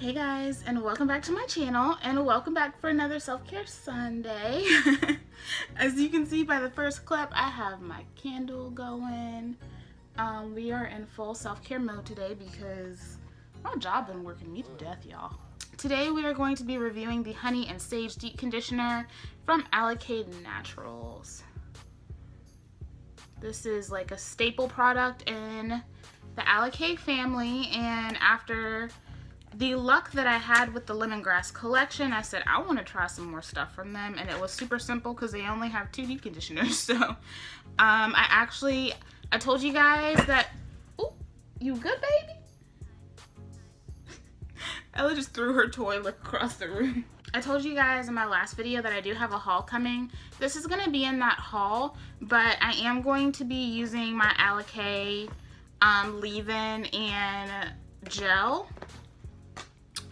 Hey guys, and welcome back to my channel, and welcome back for another self-care Sunday. As you can see by the first clip, I have my candle going. We are in full self-care mode today because my job been working me to death, y'all. Today we are going to be reviewing the Honey and Sage Deep Conditioner from Alikay Naturals. This is like a staple product in the Alikay family, and after the luck that I had with the lemongrass collection, I said I want to try some more stuff from them, and it was super simple because they only have 2 deep conditioners. So I told you guys that, oh, you good, baby? Ella just threw her toy across the room. I told you guys in my last video that I do have a haul coming. This is going to be in that haul, but I am going to be using my Alikay leave-in and gel.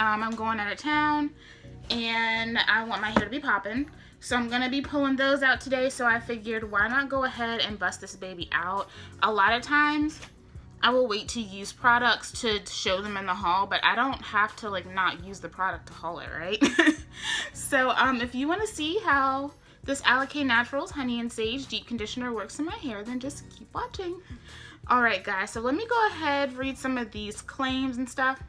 I'm going out of town and I want my hair to be popping, so I'm gonna be pulling those out today. So I figured, why not go ahead and bust this baby out. A lot of times I will wait to use products to show them in the haul, but I don't have to like not use the product to haul it, right? So if you want to see how this Alikay Naturals Honey and Sage Deep Conditioner works in my hair, then just keep watching. Alright guys, so let me go ahead read some of these claims and stuff.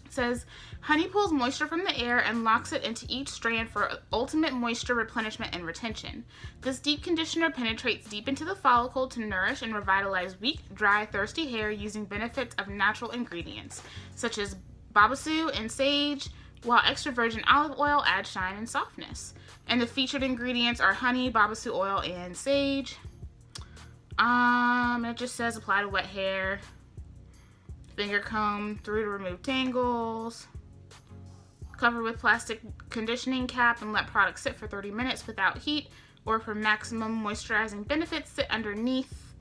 It says, honey pulls moisture from the air and locks it into each strand for ultimate moisture replenishment and retention. This deep conditioner penetrates deep into the follicle to nourish and revitalize weak, dry, thirsty hair using benefits of natural ingredients, such as babassu and sage, while extra virgin olive oil adds shine and softness. And the featured ingredients are honey, babassu oil, and sage. It just says apply to wet hair. Finger comb through to remove tangles. Cover with plastic conditioning cap and let product sit for 30 minutes without heat, or for maximum moisturizing benefits, sit underneath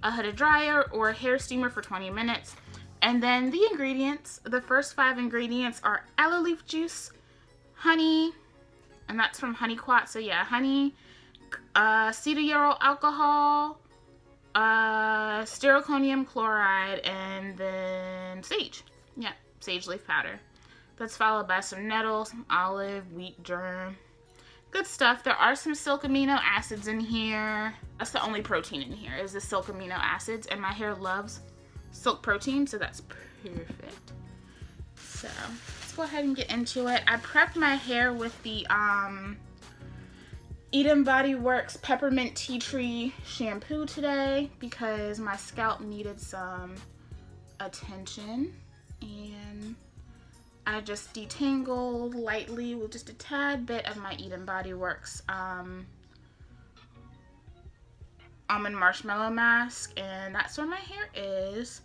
a hooded dryer or a hair steamer for 20 minutes. And then the ingredients, the first 5 ingredients are aloe leaf juice, honey, and that's from Honey Quat, so yeah, honey, cedar urol alcohol, steroconium chloride, and then sage. Yeah, sage leaf powder. That's followed by some nettles, some olive, wheat germ. Good stuff. There are some silk amino acids in here. That's the only protein in here, is the silk amino acids, and my hair loves silk protein, so that's perfect. So let's go ahead and get into it. I prepped my hair with the Eden Body Works Peppermint Tea Tree shampoo today because my scalp needed some attention, and I just detangled lightly with just a tad bit of my Eden Body Works almond marshmallow mask, and that's where my hair is.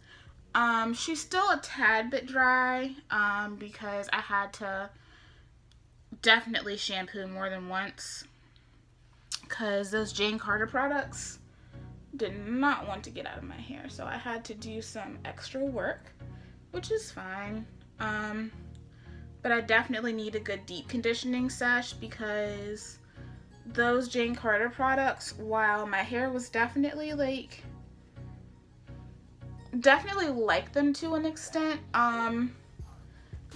She's still a tad bit dry because I had to definitely shampoo more than once because those Jane Carter products did not want to get out of my hair, so I had to do some extra work, which is fine. But I definitely need a good deep conditioning sesh because those Jane Carter products, while my hair was definitely like them to an extent,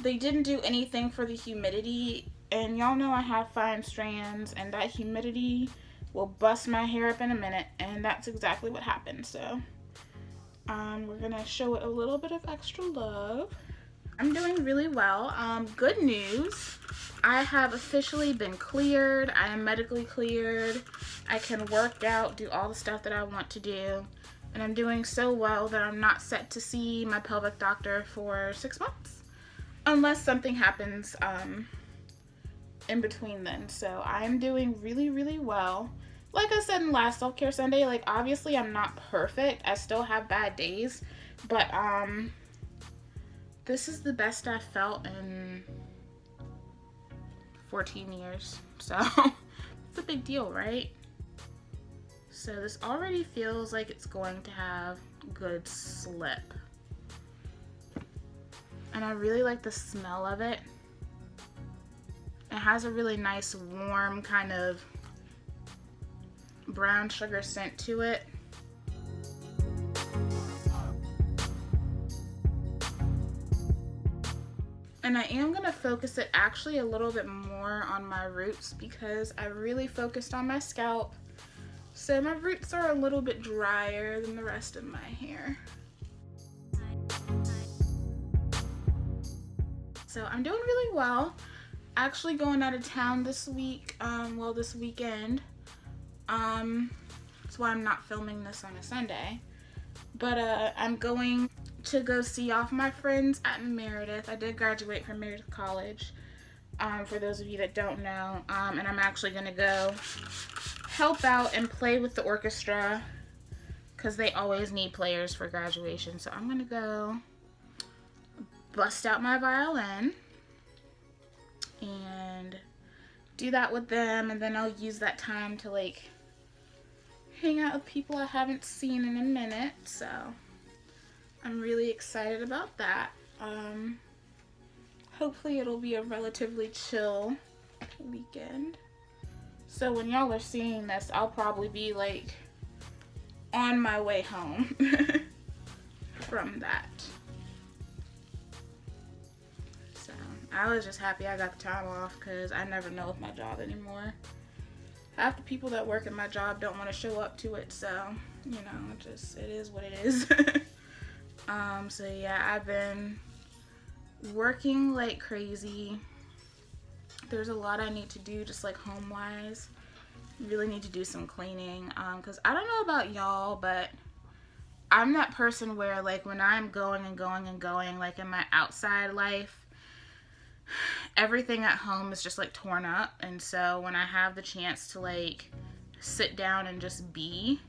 they didn't do anything for the humidity, and y'all know I have fine strands, and that humidity will bust my hair up in a minute, and that's exactly what happened. So we're gonna show it a little bit of extra love. I'm doing really well. Good news, I have officially been cleared. I am medically cleared. I can work out, do all the stuff that I want to do, and I'm doing so well that I'm not set to see my pelvic doctor for 6 months unless something happens in between then. So I'm doing really, really well. Like I said in last self-care Sunday, like obviously I'm not perfect. I still have bad days, but this is the best I've felt in 14 years. So it's a big deal, right? So this already feels like it's going to have good slip. And I really like the smell of it. It has a really nice warm kind of brown sugar scent to it. And I am going to focus it actually a little bit more on my roots because I really focused on my scalp. So my roots are a little bit drier than the rest of my hair. So I'm doing really well. Actually going out of town this week, well, this weekend. That's why I'm not filming this on a Sunday. But I'm going to go see off my friends at Meredith. I did graduate from Meredith College, for those of you that don't know. And I'm actually going to go help out and play with the orchestra because they always need players for graduation. So I'm going to go bust out my violin and do that with them, and then I'll use that time to like hang out with people I haven't seen in a minute. So I'm really excited about that. Hopefully it'll be a relatively chill weekend. So when y'all are seeing this, I'll probably be like on my way home from that. So I was just happy I got the time off because I never know with my job anymore. Half the people that work at my job don't want to show up to it, so you know, it is what it is. So yeah, I've been working like crazy. There's a lot I need to do, just like home wise. Really need to do some cleaning, because I don't know about y'all, but I'm that person where like when I'm going and going and going, like in my outside life, everything at home is just like torn up. And so when I have the chance to like sit down and just be,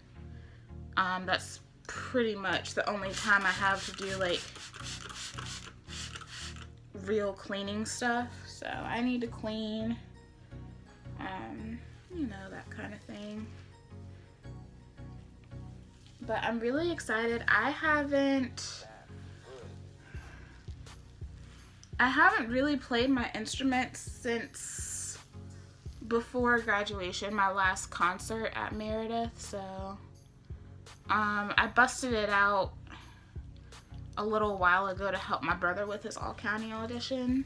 that's pretty much the only time I have to do like real cleaning stuff. So I need to clean, you know, that kind of thing. But I'm really excited. I haven't really played my instruments since before graduation, my last concert at Meredith. So I busted it out a little while ago to help my brother with his all-county audition.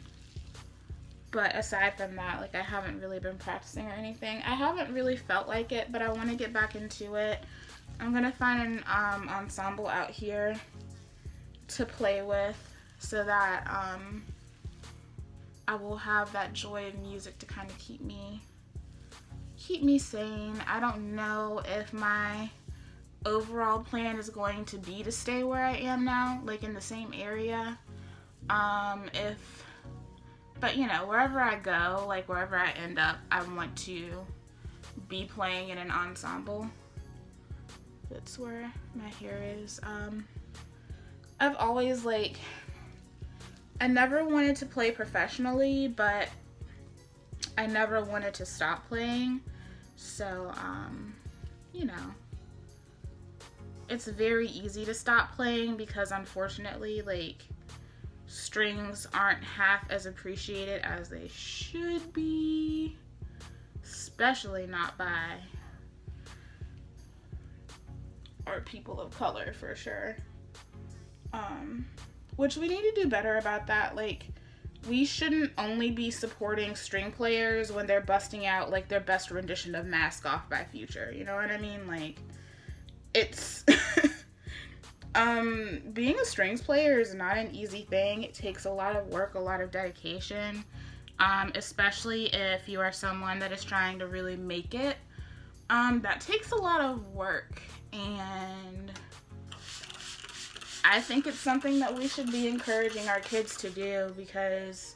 But aside from that, like I haven't really been practicing or anything. I haven't really felt like it, but I want to get back into it. I'm gonna find an ensemble out here to play with so that I will have that joy of music to kind of keep me sane. I don't know if my overall plan is going to be to stay where I am now, like in the same area. But you know, wherever I go, like wherever I end up, I want to be playing in an ensemble. That's where my hair is. I've always like, I never wanted to play professionally, but I never wanted to stop playing. So, you know, it's very easy to stop playing because unfortunately, like, strings aren't half as appreciated as they should be, especially not by our people of color, for sure. Which we need to do better about that. Like, we shouldn't only be supporting string players when they're busting out like their best rendition of Mask Off by Future. You know what I mean? Like, it's being a strings player is not an easy thing. It takes a lot of work, a lot of dedication, especially if you are someone that is trying to really make it. That takes a lot of work, and I think it's something that we should be encouraging our kids to do, because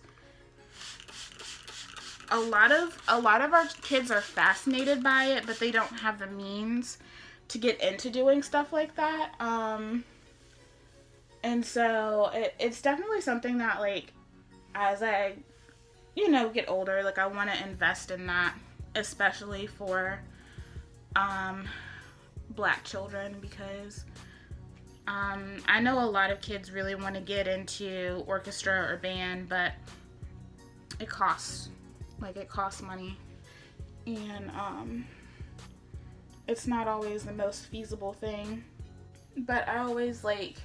a lot of our kids are fascinated by it, but they don't have the means to get into doing stuff like that. And so it's definitely something that, like, as I, you know, get older, like, I want to invest in that, especially for Black children, because I know a lot of kids really want to get into orchestra or band, but it costs. Like, it costs money. And it's not always the most feasible thing. But I always, like,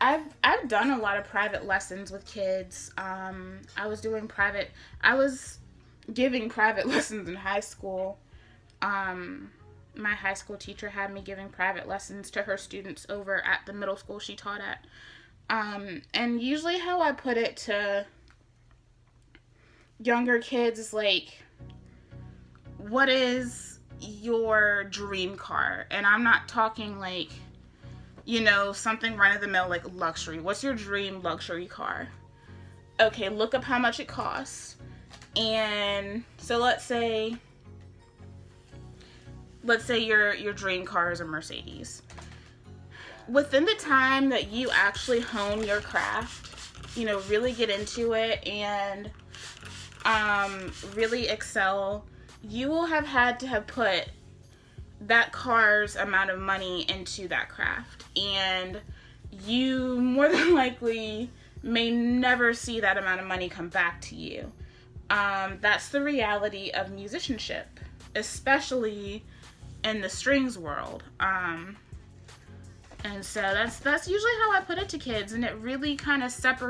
I've done a lot of private lessons with kids. I was giving private lessons in high school. My high school teacher had me giving private lessons to her students over at the middle school she taught at. And usually how I put it to younger kids is like, what is your dream car? And I'm not talking like, you know, something run-of-the-mill like luxury. What's your dream luxury car? Okay, look up how much it costs. And so let's say your dream car is a Mercedes. Within the time that you actually hone your craft, you know, really get into it and really excel, you will have had to have put that car's amount of money into that craft, and you more than likely may never see that amount of money come back to you. That's the reality of musicianship, especially in the strings world. And so that's usually how I put it to kids, and it really kind of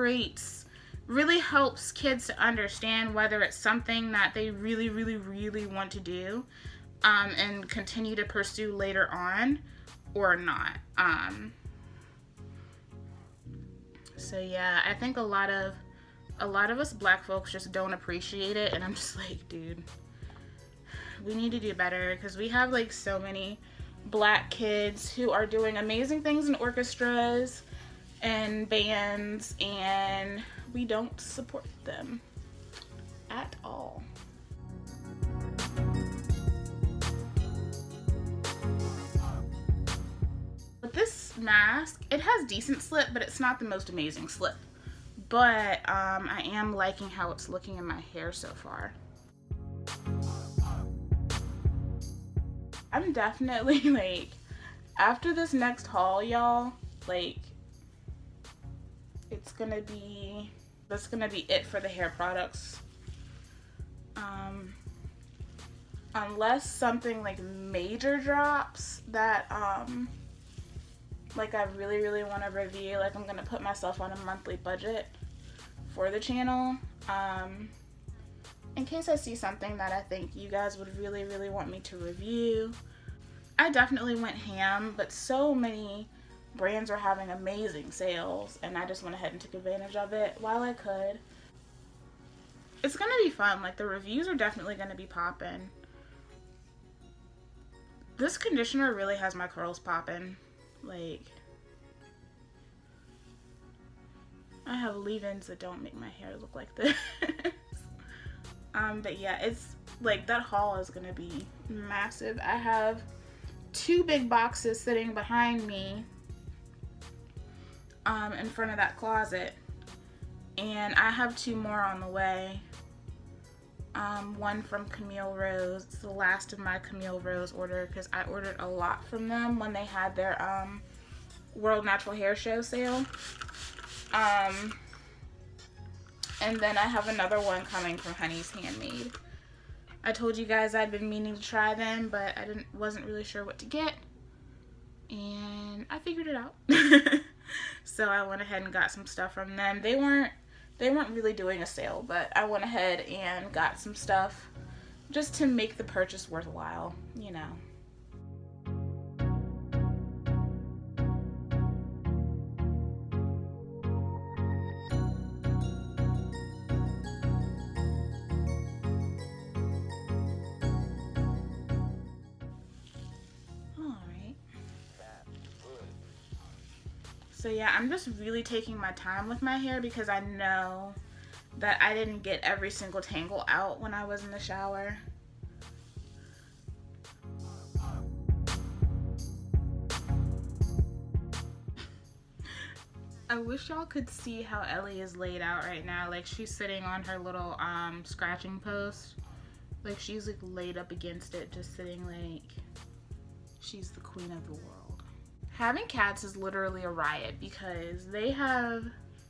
really helps kids to understand whether it's something that they really, really, really want to do, and continue to pursue later on or not. So yeah, I think a lot of us black folks just don't appreciate it, and I'm just like, dude, we need to do better, because we have like so many black kids who are doing amazing things in orchestras and bands, and we don't support them at all. With this mask, it has decent slip, but it's not the most amazing slip. But I am liking how it's looking in my hair so far. I'm definitely like, after this next haul, y'all, like, that's gonna be it for the hair products. Unless something like major drops that like I really, really want to review, like I'm gonna put myself on a monthly budget for the channel, in case I see something that I think you guys would really, really want me to review. I definitely went ham, but so many brands were having amazing sales, and I just went ahead and took advantage of it while I could. It's gonna be fun. Like, the reviews are definitely gonna be popping. This conditioner really has my curls popping. Like, I have leave-ins that don't make my hair look like this. But yeah, it's like, that haul is gonna be massive. I have 2 big boxes sitting behind me in front of that closet, and I have 2 more on the way. One from Camille Rose. It's the last of my Camille Rose order, because I ordered a lot from them when they had their World Natural Hair Show sale. And then I have another one coming from Honey's Handmade. I told you guys I'd been meaning to try them, but I wasn't really sure what to get, and I figured it out. So I went ahead and got some stuff from them. They weren't really doing a sale, but I went ahead and got some stuff just to make the purchase worthwhile, you know. So yeah, I'm just really taking my time with my hair, because I know that I didn't get every single tangle out when I was in the shower. I wish y'all could see how Ellie is laid out right now. Like, she's sitting on her little scratching post. Like, she's like laid up against it, just sitting like she's the queen of the world. Having cats is literally a riot, because they have,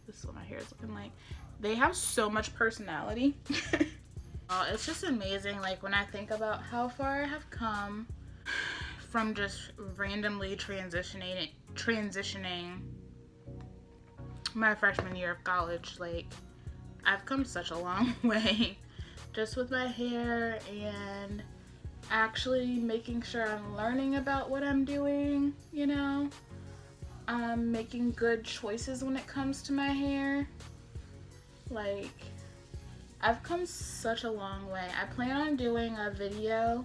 this is what my hair is looking like, they have so much personality. It's just amazing, like, when I think about how far I have come from just randomly transitioning my freshman year of college. Like, I've come such a long way just with my hair and actually making sure I'm learning about what I'm doing, you know, making good choices when it comes to my hair. Like, I've come such a long way. I plan on doing a video,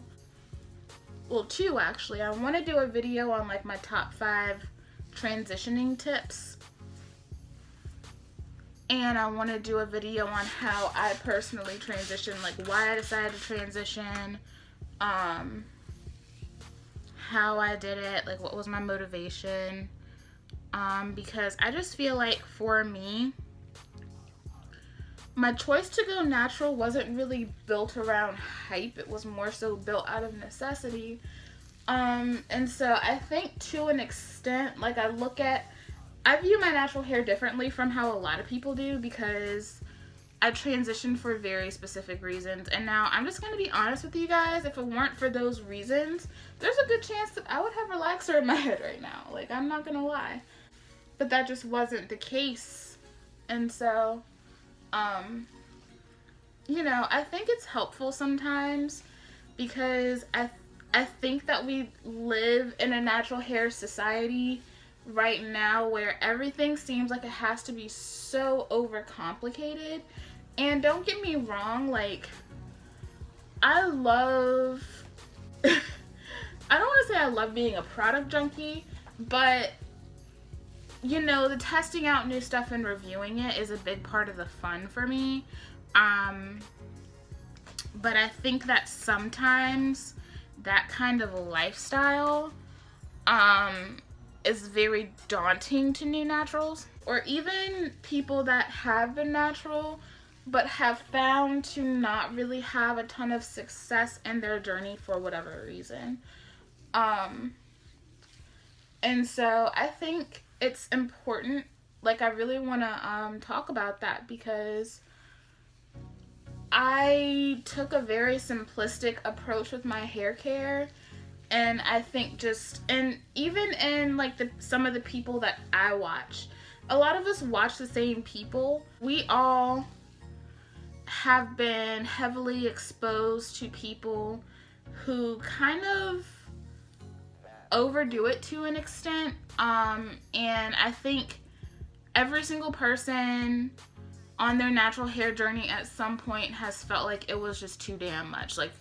well, 2 actually. I want to do a video on like my top 5 transitioning tips, and I want to do a video on how I personally transitioned, like why I decided to transition, how I did it, like what was my motivation, because I just feel like for me, my choice to go natural wasn't really built around hype. It was more so built out of necessity. And so I think to an extent, like I view my natural hair differently from how a lot of people do, because I transitioned for very specific reasons. And now I'm just going to be honest with you guys. If it weren't for those reasons, there's a good chance that I would have relaxer in my head right now. Like, I'm not going to lie. But that just wasn't the case. And so, you know, I think it's helpful sometimes, because I think that we live in a natural hair society right now where everything seems like it has to be so overcomplicated. And don't get me wrong, like, I love I don't want to say I love being a product junkie, but you know, the testing out new stuff and reviewing it is a big part of the fun for me. But I think that sometimes that kind of lifestyle is very daunting to new naturals, or even people that have been natural but have found to not really have a ton of success in their journey for whatever reason. And so I think it's important, like I really want to talk about that, because I took a very simplistic approach with my hair care, and I think and even in like some of the people that I watch, a lot of us watch the same people. We all have been heavily exposed to people who kind of overdo it to an extent, and I think every single person on their natural hair journey at some point has felt like it was just too damn much. Like,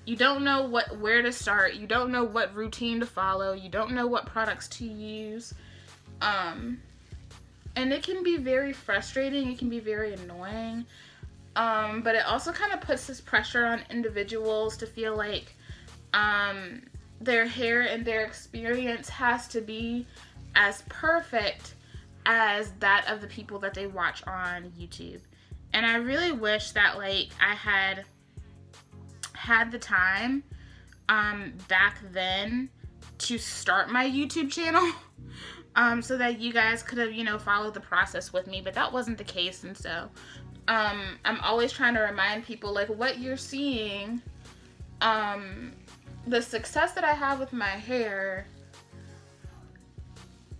you don't know where to start, you don't know what routine to follow, you don't know what products to use, and it can be very frustrating, it can be very annoying, but it also kind of puts this pressure on individuals to feel like their hair and their experience has to be as perfect as that of the people that they watch on YouTube. And I really wish that like I had the time back then to start my YouTube channel, so that you guys could have, you know, followed the process with me, but that wasn't the case. And so I'm always trying to remind people, like, what you're seeing, the success that I have with my hair,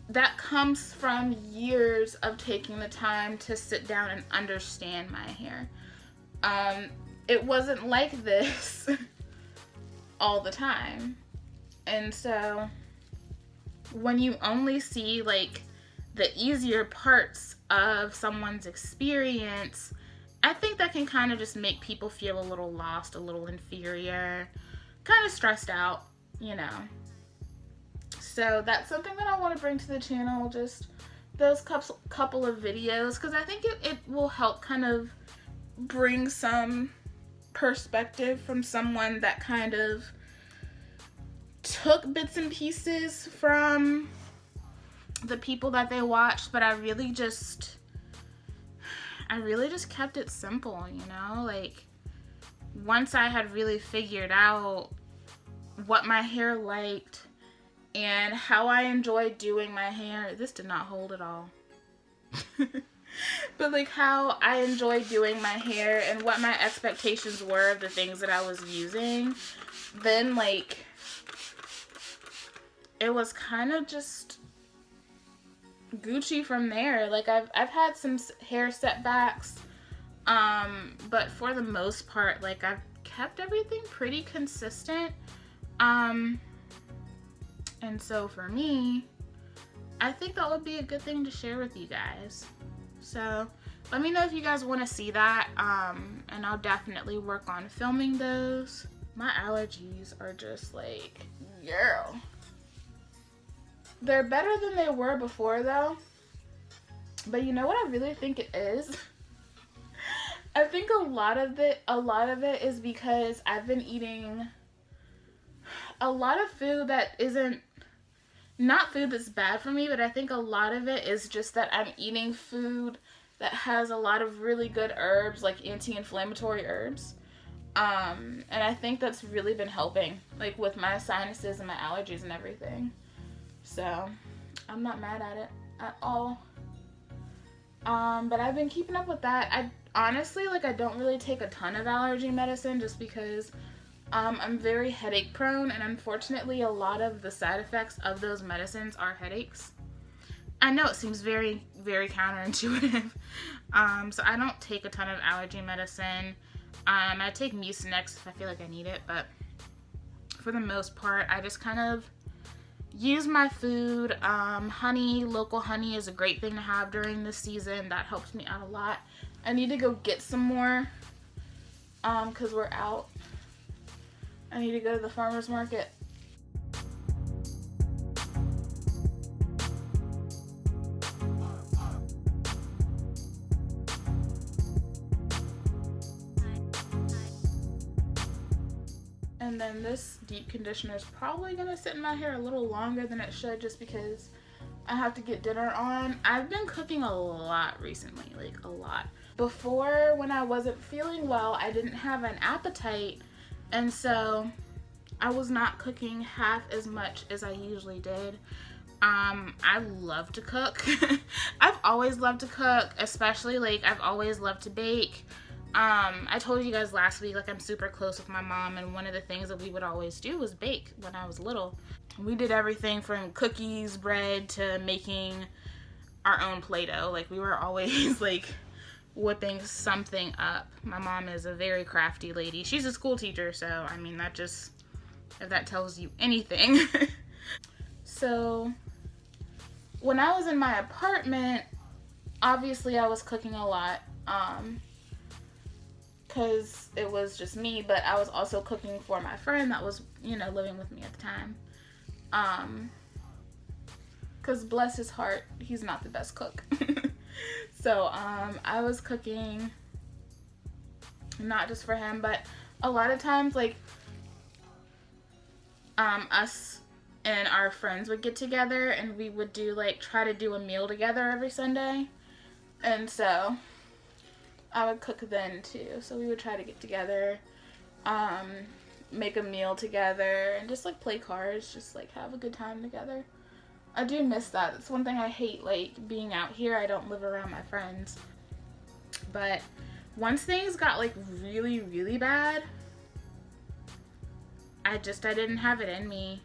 that comes from years of taking the time to sit down and understand my hair. It wasn't like this all the time. And so when you only see like the easier parts of someone's experience, I think that can kind of just make people feel a little lost, a little inferior, kind of stressed out, you know. So that's something that I want to bring to the channel, just those couple of videos, because I think it will help kind of bring some perspective from someone that kind of took bits and pieces from the people that they watched, but I really just kept it simple, you know. Like, once I had really figured out what my hair liked and how I enjoyed doing my hair, this did not hold at all. But like how I enjoyed doing my hair and what my expectations were of the things that I was using, then like it was kind of just Gucci from there. Like I've had some hair setbacks, but for the most part, like I've kept everything pretty consistent. And so for me, I think that would be a good thing to share with you guys. So let me know if you guys want to see that, and I'll definitely work on filming those. My allergies are just like, girl. They're better than they were before though. But you know what I really think it is? I think a lot of it is because I've been eating a lot of food that isn't, not food that's bad for me, but I think a lot of it is just that I'm eating food that has a lot of really good herbs, like anti-inflammatory herbs. And I think that's really been helping, like with my sinuses and my allergies and everything. So I'm not mad at it at all. But I've been keeping up with that. I honestly, like, I don't really take a ton of allergy medicine just because I'm very headache prone, and unfortunately a lot of the side effects of those medicines are headaches. I know it seems very, very counterintuitive. So I don't take a ton of allergy medicine. I take Mucinex if I feel like I need it, but for the most part, I just kind of use my food. Honey, local honey is a great thing to have during this season. That helps me out a lot. I need to go get some more, because we're out. I need to go to the farmer's market. And then this deep conditioner is probably going to sit in my hair a little longer than it should just because I have to get dinner on. I've been cooking a lot recently, like a lot. Before, when I wasn't feeling well, I didn't have an appetite, and so I was not cooking half as much as I usually did. I love to cook. I've always loved to cook, especially like I've always loved to bake. I told you guys last week, like I'm super close with my mom, and one of the things that we would always do was bake when I was little. We did everything from cookies, bread, to making our own Play-Doh. Like we were always like whipping something up. My mom is a very crafty lady. She's a school teacher, so I mean that just, if that tells you anything. So when I was in my apartment, obviously I was cooking a lot, because it was just me, but I was also cooking for my friend that was, you know, living with me at the time. Because bless his heart, he's not the best cook. So I was cooking not just for him, but a lot of times, like, us and our friends would get together and we would do, like, try to do a meal together every Sunday. And so I would cook then too. So we would try to get together, make a meal together, and just like play cards, just like have a good time together. I do miss that. That's one thing I hate, like being out here. I don't live around my friends. But once things got like really, really bad, I didn't have it in me.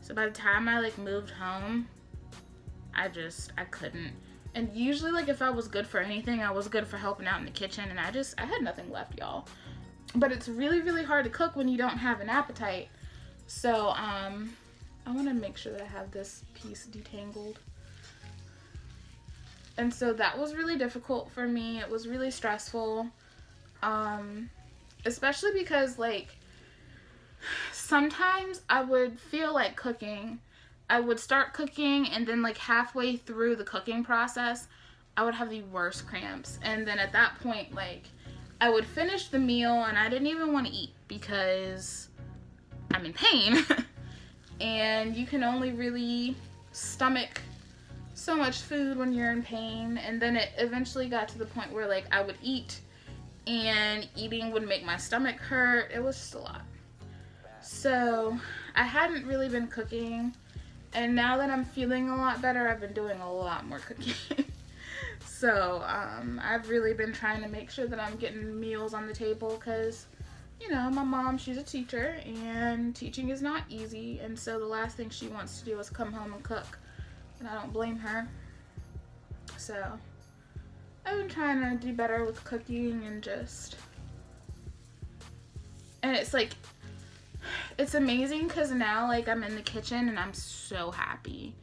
So by the time I like moved home, I couldn't. And usually, like, if I was good for anything, I was good for helping out in the kitchen, and I had nothing left, y'all. But it's really, really hard to cook when you don't have an appetite. So, I want to make sure that I have this piece detangled. And so that was really difficult for me. It was really stressful. Especially because, like, sometimes I would feel like cooking. I would start cooking, and then like halfway through the cooking process, I would have the worst cramps. And then at that point, like, I would finish the meal and I didn't even want to eat because I'm in pain. And you can only really stomach so much food when you're in pain. And then it eventually got to the point where like I would eat and eating would make my stomach hurt. It was just a lot. So I hadn't really been cooking. And now that I'm feeling a lot better, I've been doing a lot more cooking. So, I've really been trying to make sure that I'm getting meals on the table because, you know, my mom, she's a teacher, and teaching is not easy. And so the last thing she wants to do is come home and cook. And I don't blame her. So I've been trying to do better with cooking and it's like, it's amazing because now like I'm in the kitchen and I'm so happy.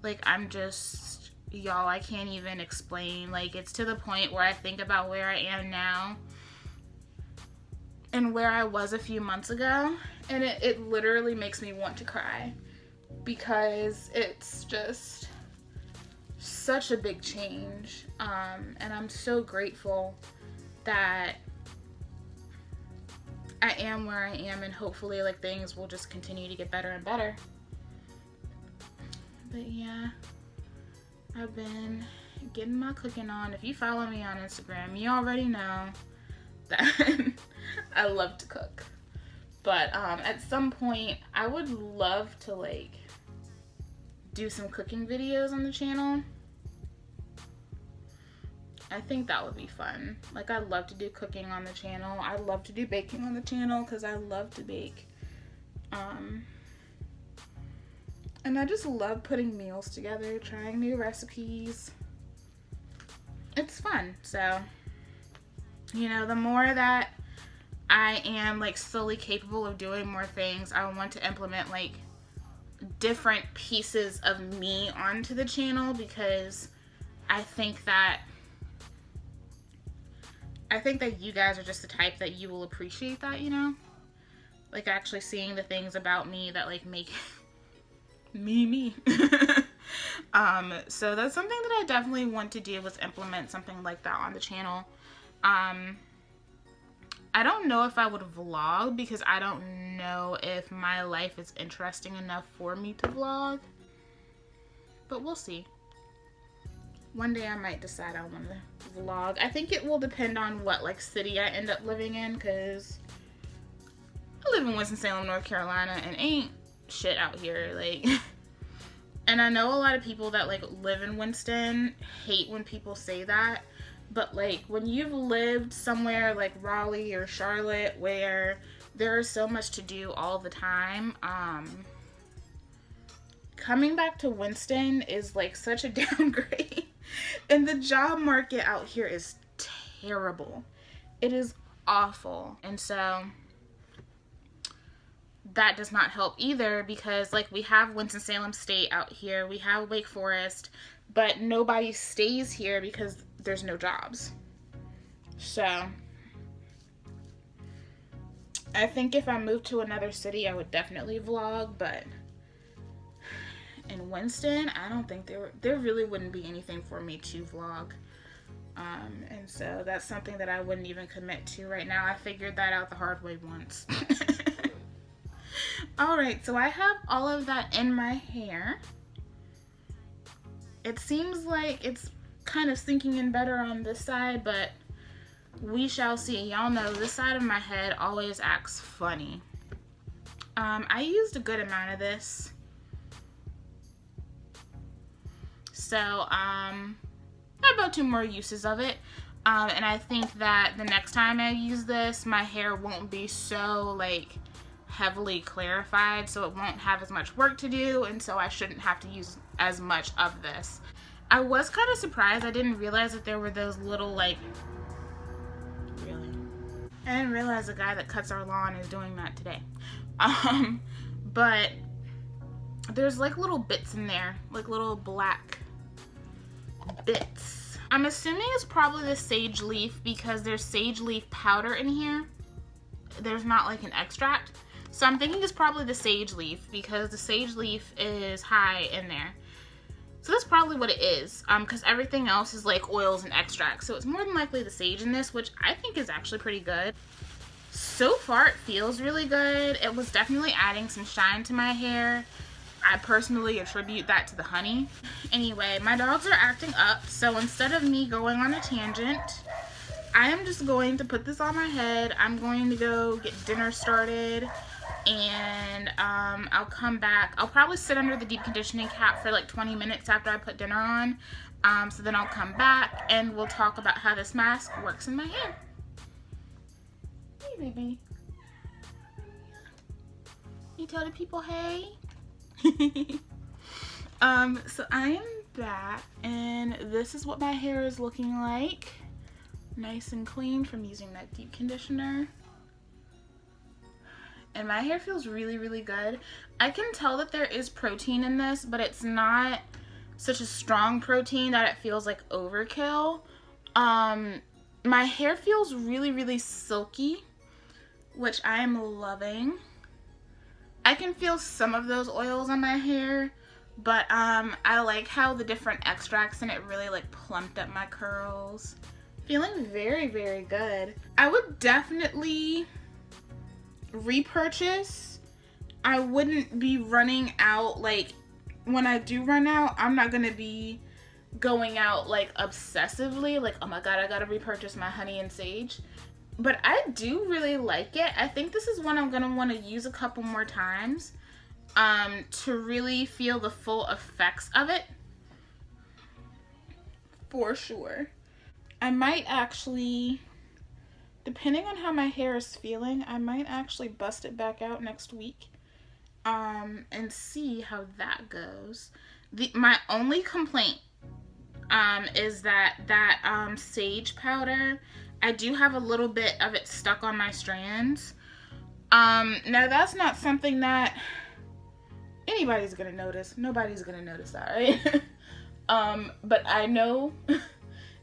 Like I'm just, y'all, I can't even explain. Like it's to the point where I think about where I am now and where I was a few months ago, and it literally makes me want to cry because it's just such a big change. And I'm so grateful that I am where I am, and hopefully like things will just continue to get better and better. But yeah, I've been getting my cooking on. If you follow me on Instagram, you already know that I love to cook. But at some point I would love to like do some cooking videos on the channel. I think that would be fun. Like I love to do cooking on the channel. I love to do baking on the channel because I love to bake. And I just love putting meals together, trying new recipes. It's fun. So, you know, the more that I am like slowly capable of doing more things, I want to implement like different pieces of me onto the channel, because I think that you guys are just the type that you will appreciate that, you know? Like actually seeing the things about me that like make me. So that's something that I definitely want to do, is implement something like that on the channel. I don't know if I would vlog because I don't know if my life is interesting enough for me to vlog, but we'll see. One day I might decide I want to vlog. I think it will depend on what like city I end up living in, because I live in Winston-Salem, North Carolina, and ain't shit out here. Like, and I know a lot of people that like live in Winston hate when people say that, but like when you've lived somewhere like Raleigh or Charlotte where there is so much to do all the time, coming back to Winston is like such a downgrade. And the job market out here is terrible. It is awful. And so that does not help either, because like we have Winston-Salem State out here, we have Wake Forest, but nobody stays here because there's no jobs. So I think if I moved to another city, I would definitely vlog, but in Winston, I don't think there really wouldn't be anything for me to vlog. And so that's something that I wouldn't even commit to right now. I figured that out the hard way once. Alright, so I have all of that in my hair. It seems like it's kind of sinking in better on this side, but we shall see. Y'all know this side of my head always acts funny. I used a good amount of this. So, I have about 2 more uses of it. And I think that the next time I use this, my hair won't be so, like, heavily clarified, so it won't have as much work to do, and so I shouldn't have to use as much of this. I was kind of surprised. I didn't realize that there were those little, like, really? I didn't realize the guy that cuts our lawn is doing that today. But there's, like, little bits in there, like little black bits. I'm assuming it's probably the sage leaf because there's sage leaf powder in here. There's not like an extract. So I'm thinking it's probably the sage leaf because the sage leaf is high in there. So that's probably what it is, because everything else is like oils and extracts. So it's more than likely the sage in this, which I think is actually pretty good. So far it feels really good. It was definitely adding some shine to my hair. I personally attribute that to the honey. Anyway, my dogs are acting up, so instead of me going on a tangent, I am just going to put this on my head. I'm going to go get dinner started, and I'll come back. I'll probably sit under the deep conditioning cap for like 20 minutes after I put dinner on. So then I'll come back and we'll talk about how this mask works in my hair. Hey, baby. You tell the people hey? So I am back, and this is what my hair is looking like. Nice and clean from using that deep conditioner. And my hair feels really, really good. I can tell that there is protein in this, but it's not such a strong protein that it feels like overkill. My hair feels really, really silky, which I am loving. I can feel some of those oils on my hair, but I like how the different extracts in it really like plumped up my curls. Feeling very, very good. I would definitely repurchase. I wouldn't be running out. Like, when I do run out, I'm not gonna be going out like obsessively, like, oh my god, I gotta repurchase my honey and sage. But I do really like it. I think this is one I'm gonna want to use a couple more times to really feel the full effects of it, for sure. I might actually, depending on how my hair is feeling, I might actually bust it back out next week and see how that goes. My only complaint is that sage powder, I do have a little bit of it stuck on my strands. Now that's not something that anybody's gonna notice. Nobody's gonna notice that, right? But I know.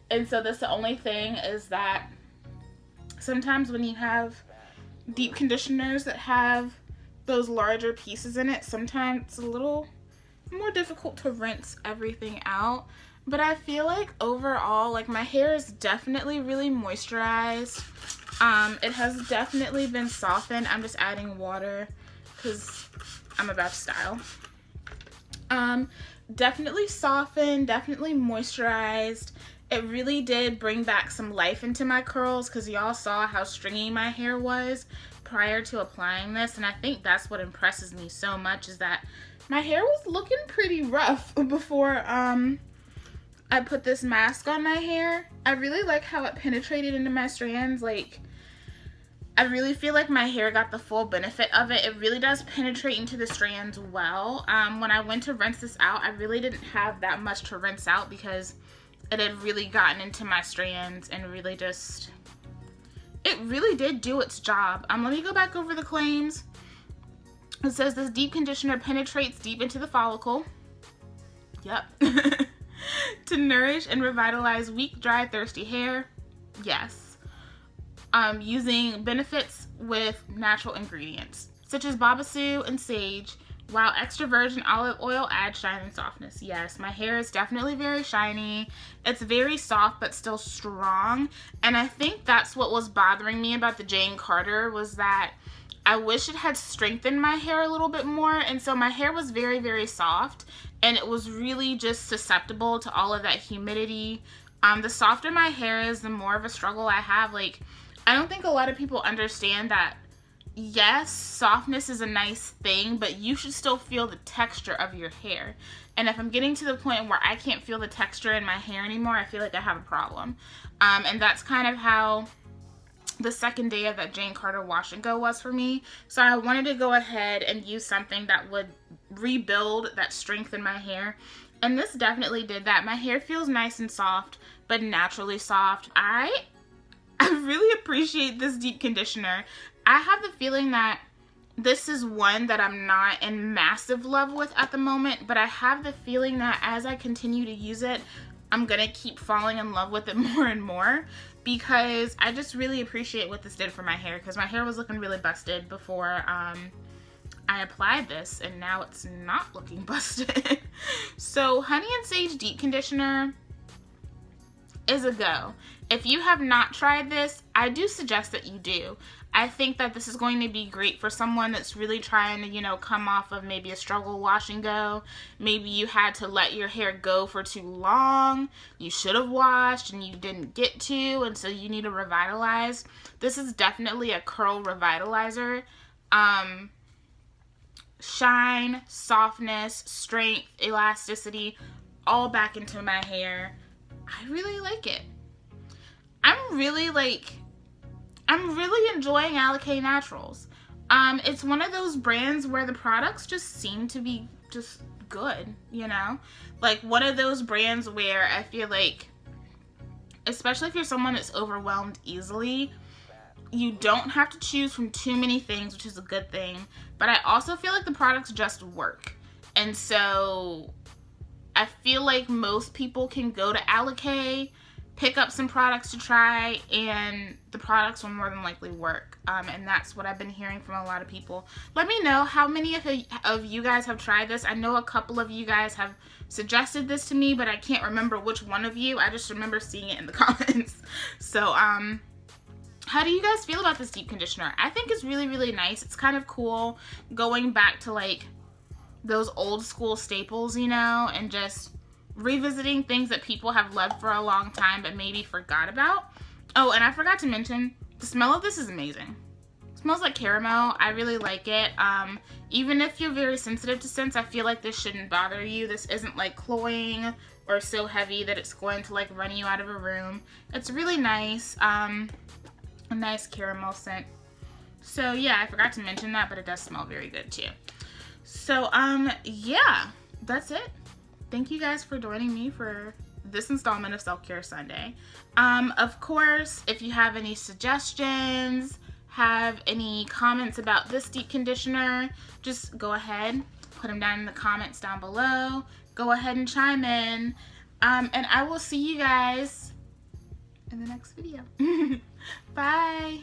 And so that's the only thing, is that sometimes when you have deep conditioners that have those larger pieces in it, sometimes it's a little more difficult to rinse everything out. But I feel like overall, like, my hair is definitely really moisturized. It has definitely been softened. I'm just adding water because I'm about to style. Definitely softened, definitely moisturized. It really did bring back some life into my curls, because y'all saw how stringy my hair was prior to applying this. And I think that's what impresses me so much, is that my hair was looking pretty rough before I put this mask on my hair. I really like how it penetrated into my strands. Like, I really feel like my hair got the full benefit of it. It really does penetrate into the strands well. When I went to rinse this out, I really didn't have that much to rinse out, because it had really gotten into my strands and really just, it really did do its job. Let me go back over the claims. It says this deep conditioner penetrates deep into the follicle. Yep. To nourish and revitalize weak, dry, thirsty hair. Yes. Using benefits with natural ingredients, such as babassu and sage, while extra virgin olive oil adds shine and softness. Yes, my hair is definitely very shiny. It's very soft but still strong. And I think that's what was bothering me about the Jane Carter, was that I wish it had strengthened my hair a little bit more. And so my hair was very, very soft, and it was really just susceptible to all of that humidity. The softer my hair is, the more of a struggle I have. Like, I don't think a lot of people understand that, yes, softness is a nice thing, but you should still feel the texture of your hair. And if I'm getting to the point where I can't feel the texture in my hair anymore, I feel like I have a problem. And that's kind of how the second day of that Jane Carter wash and go was for me. So I wanted to go ahead and use something that would rebuild that strength in my hair. And this definitely did that. My hair feels nice and soft, but naturally soft. I really appreciate this deep conditioner. I have the feeling that this is one that I'm not in massive love with at the moment, but I have the feeling that as I continue to use it, I'm gonna keep falling in love with it more and more, because I just really appreciate what this did for my hair, because my hair was looking really busted before I applied this, and now it's not looking busted. So Honey and Sage Deep Conditioner is a go. If you have not tried this, I do suggest that you do. I think that this is going to be great for someone that's really trying to, you know, come off of maybe a struggle wash and go. Maybe you had to let your hair go for too long. You should have washed and you didn't get to, and so you need to revitalize. This is definitely a curl revitalizer. Shine, softness, strength, elasticity, all back into my hair. I really like it. I'm really enjoying Alikay Naturals. It's one of those brands where the products just seem to be just good, you know? Like one of those brands where I feel like, especially if you're someone that's overwhelmed easily, you don't have to choose from too many things, which is a good thing. But I also feel like the products just work. And so I feel like most people can go to Alikay, pick up some products to try, and the products will more than likely work. And that's what I've been hearing from a lot of people. Let me know how many of you guys have tried this. I know a couple of you guys have suggested this to me, but I can't remember which one of you. I just remember seeing it in the comments. So, how do you guys feel about this deep conditioner? I think it's really, really nice. It's kind of cool going back to like those old school staples, you know, and just revisiting things that people have loved for a long time but maybe forgot about. Oh, and I forgot to mention, the smell of this is amazing. It smells like caramel. I really like it. Even if you're very sensitive to scents, I feel like this shouldn't bother you. This isn't like cloying or so heavy that it's going to like run you out of a room. It's really nice. A nice caramel scent. So yeah, I forgot to mention that, but it does smell very good too. So yeah, that's it. Thank you guys for joining me for this installment of Self-Care Sunday. Of course, if you have any suggestions, have any comments about this deep conditioner, just go ahead, put them down in the comments down below. Go ahead and chime in. And I will see you guys in the next video. Bye.